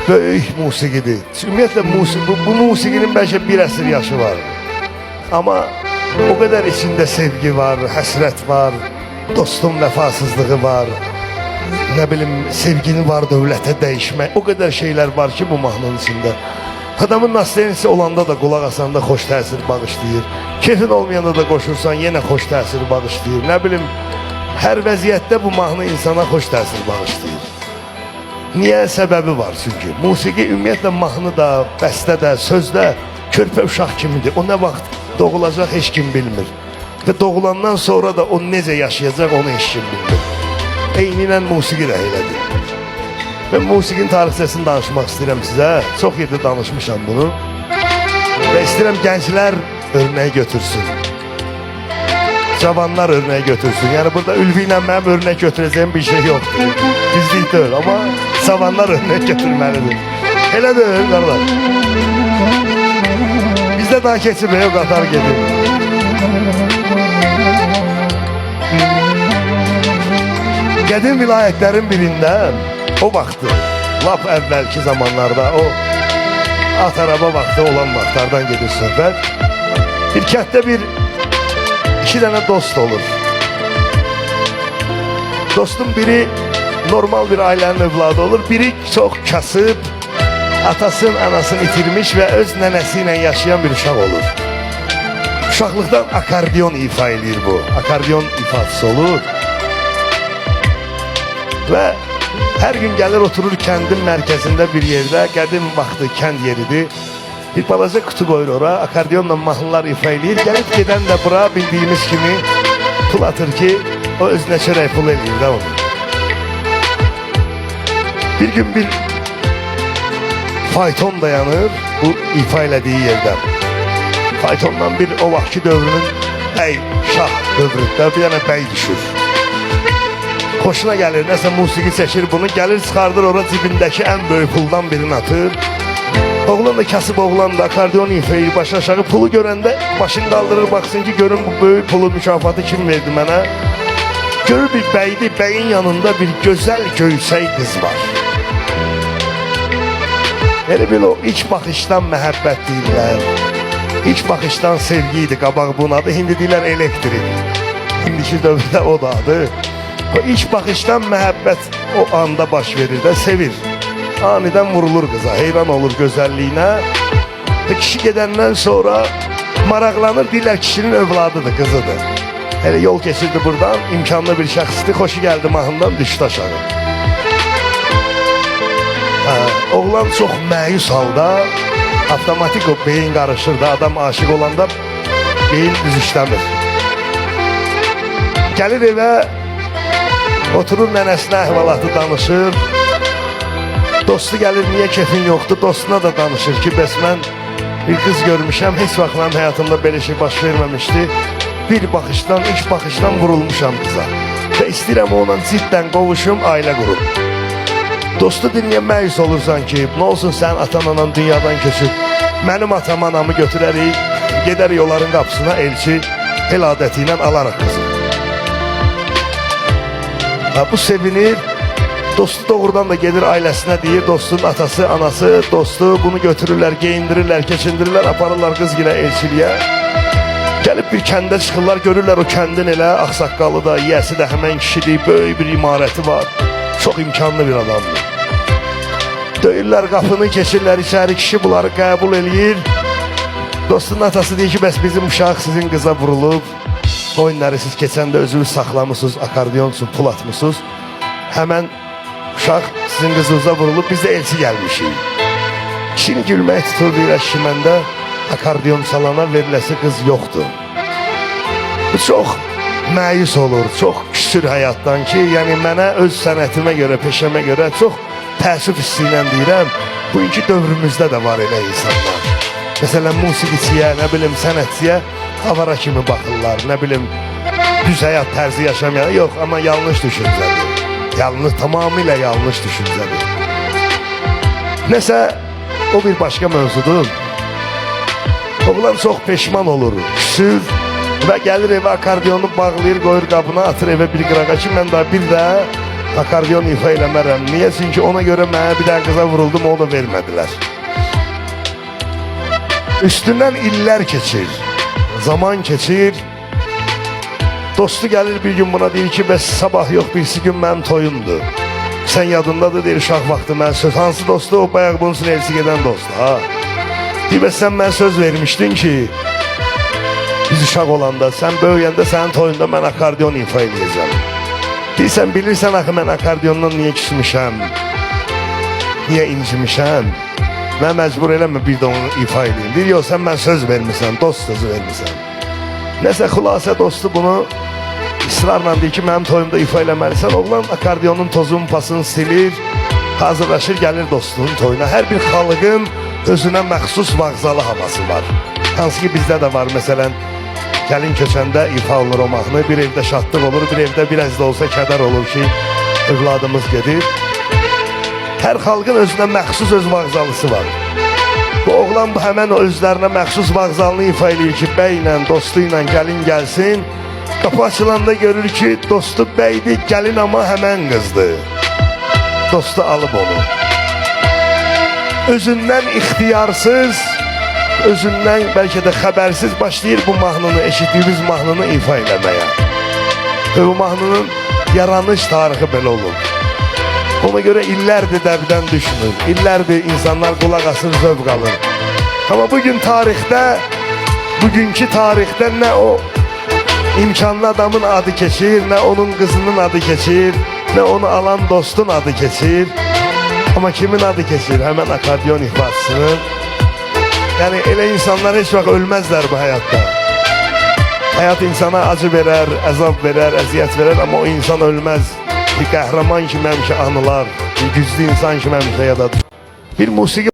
Böyük musiqidir. Ümumiyyətlə bu musiqinin bəlkə bir əsr yaşı var. Amma o qədər içində sevgi var, həsrət var, dostun vəfasızlığı var. Nə bilim, sevgini var dövlətə dəyişmək. O qədər şeylər var ki bu mahnının içində. Adamın nastenisi olanda da qulaq asanda xoş təsir bağışlayır. Keyfin olmayanda da qoşursan yenə xoş təsir bağışlayır. Nə bilim, hər vəziyyətdə bu mahnı insana xoş təsir bağışlayır. Niyə? Səbəbi var çünki. Musiqi ümumiyyətlə mahnı da, bəstə də, sözdə körpə uşaq kimidir. O nə vaxt doğulacaq heç kim bilmir. Və doğulandan sonra da o necə yaşayacaq onu heç kim bilmir. Eynilən musiqi də elədir. Mən musiqinin tarixçəsini danışmaq istəyirəm sizə. Çox yerdə danışmışam bunu. Və istəyirəm gənclər örnək götürsün. Cavanlar örnək götürsün. Yəni burada Ülvi ilə mənim örnək götürəcəyim bir şey yoxdur. Bizlik deyil, amma cavanlar örnək götürməlidir. Elə deyil, qardaş. Bizdə daha keçib, o qatar gedir. Qədim vilayətlərin birində o vaxtı, lap əvvəlki zamanlarda, o at araba vaxtı olan vaxtlardan gedir söhbət. Bir kənddə iki dənə dost olur. Dostun biri normal bir ailənin övladı olur, biri çox kasıb, atasını, anasını itirmiş və öz nənəsi ilə yaşayan bir uşaq olur. Uşaqlıqdan akordeon ifa edir bu. Akordeon ifaçısı olur. Və hər gün gəlir oturur kəndin mərkəzində bir yerdə, qədim vaxtı kənd yeridir. Bir balaca kutu qoyur ora, akordeonla mahnılar ifa edir. Gəlib gedən də bura bildiyimiz kimi pul atır ki, o özünə çörək pul eləyir də onu. Bir gün bir fayton dayanır bu ifa elədiyi yerdə. Faytondan bir o vaxtki dövrünün bəy, şah dövründə bir dənə bəy düşür. Xoşuna gəlir, nəsə musiqi çəkir bunu, gəlir çıxardır ora cibindəki ən böyük puldan birini atır. Oğlan da kasıb oğlan da akordeon ifəyir baş aşağı, pulu görəndə başını qaldırır, baxsın ki görün bu böyük pulu mükafatı kim verdi mənə. Görür bir bəydir, bəyin yanında bir gözəl göysək qız var. Elə bil o ilk baxışdan məhəbbət deyirlər, ilk baxışdan sevgi idi qabaq bunun adı, hindi deyirlər elektrik. İndiki dövrdə o da adı. O ilk baxışdan məhəbbət o anda baş verir də, sevir. Anidən vurulur qıza, heyran olur gözəlliyinə. Kişi gedəndən sonra maraqlanır, deyirlər kişinin övladıdır, qızıdır. Elə yol keçirdi buradan, imkanlı bir şəxsdir, xoşu gəldi mahnından düşdü aşağı. Oğlan çox məyus halda, avtomatik o beyin qarışır da, adam aşıq olanda beyin düz işləmir. Gəlir evə, oturur nənəsinə əhvalatı danışır. Dostu gəlir, niyə kefin yoxdur? Dostuna da danışır ki, bəs mən bir qız görmüşəm, heç vaxt mənim həyatımda belə şey baş verməmişdi. Bir baxışdan, ilk baxışdan vurulmuşam qıza. Və istəyirəm onunla ciddən qovuşum, ailə qurum. Dostu dinləyə məyus olursan ki, nə olsun sən atan-anan dünyadan köçüb, mənim atam anamı götürərik, gedərik onların qapısına elçi, el adəti ilə alaraq qızı. Bu sevinir, dostu doğrudan da gedir ailəsinə deyir, dostun atası, anası, dostu bunu götürürlər, geyindirirlər, keçindirirlər, aparırlar qız gilə elçiliyə. Gəlib bir kəndə çıxırlar, görürlər o kəndin elə ağsaqqalı da, yiyəsi də həmən kişidir, böyük bir imarəti var, çox imkanlı bir adamdır. Döyürlər qapını, keçirlər içəri, kişi bunları qəbul eləyir. Dostun atası deyir ki, bəs bizim uşaq sizin qıza vurulub, oyunları siz keçəndə özünüz saxlamışsınız, akordeonsun, pul atmışsınız. Həmən uşaq sizin qızınıza vurulub, biz də elçi gəlmişik. Kişini gülmək tutur, deyir ki, məndə akordeon salana veriləsi qız yoxdur. Bu çox məyus olur, çox küsür həyatdan ki, yəni mənə öz sənətimə görə, peşəmə görə çox təəssüf hissi ilə deyirəm, bugünkü dövrümüzdə də var elə insanlar. Məsələn, musiqiciyə, nə bilim, sənətçiyə avara kimi baxırlar, nə bilim, düz həyat tərzi yaşamayan, yox, amma yanlış düşüncədir. Tamamilə yanlış düşüncədir. Nəsə, o bir başqa mövzudur. Oğlan çox peşman olur, küsür və gəlir evə akordeonu bağlayır, qoyur qabına, atır evə bir qırağa ki, mən daha bir də akordeon ifa eləmərəm. Niyə? Çünki ona görə mənə bir dənə qıza vuruldum, o da vermədilər. Üstündən illər keçir, zaman keçir. Dostu gəlir bir gün buna deyir ki, bəs sabah yox, birisi gün mənim toyumdur. Sən yadındadır, deyir, uşaq vaxtı mən söz. Hansı dostu? O bayaq bunun üçün evsi gedən dostu. Ha? Deyir, bəs sən mən söz vermişdin ki, biz uşaq olanda, sən böyüyəndə sənin toyunda mən akordeon ifa edəcəm. Deyirsən, bilirsən axı mən akordiondan niyə küsmüşəm, niyə incimişəm? Mən məcbur eləmə bir də onu ifa edeyim. Deyir, yox, sən mən söz vermirsən, dost sözü vermirsən. Nəsə xülasə dostu bunu ısrarla deyir ki, mənim toyumda ifa eləməlisən. Oğlan akordionun tozun pasını silir, hazırlaşır, gəlir dostunun toyuna. Hər bir xalqın özünə məxsus vağzalı havası var. Hansı ki bizdə də var, məsələn, gəlin köçəndə ifa olur o mahnı, bir evdə şadlıq olur, bir evdə biraz da olsa kədər olur ki, övladımız gedir. Hər xalqın özünə məxsus öz vağzalısı var. Bu oğlan bu həmən özlərinə məxsus vağzalını ifa edir ki, bəylə, dostu ilə gəlin gəlsin. Qapı açılanda görür ki, dostu bəydir, gəlin amma həmən qızdır. Dostu alıb onu. Özündən ixtiyarsız, özündən bəlkə də xəbərsiz başlayır bu mahnını, eşitdiyimiz mahnını ifa eləməyə. Və bu mahnının yaranış tarixi belə olur. Ona görə illərdir dəbdən düşmür, illərdir insanlar qulaq asır, zövq alır. Amma bugün tarixdə, bugünkü tarixdə nə o imkanlı adamın adı keçir, nə onun qızının adı keçir, nə onu alan dostun adı keçir. Amma kimin adı keçir? Həmən akordeon ifasının. Yəni elə insanlar heç vaxt ölməzlər bu həyatda. Həyat insana acı verər, əzab verər, əziyyət verər, amma o insan ölməz. Bir qəhrəman kimi həmişə anılar, bir güclü insan kimi həmişə yadadır. Bir musiqi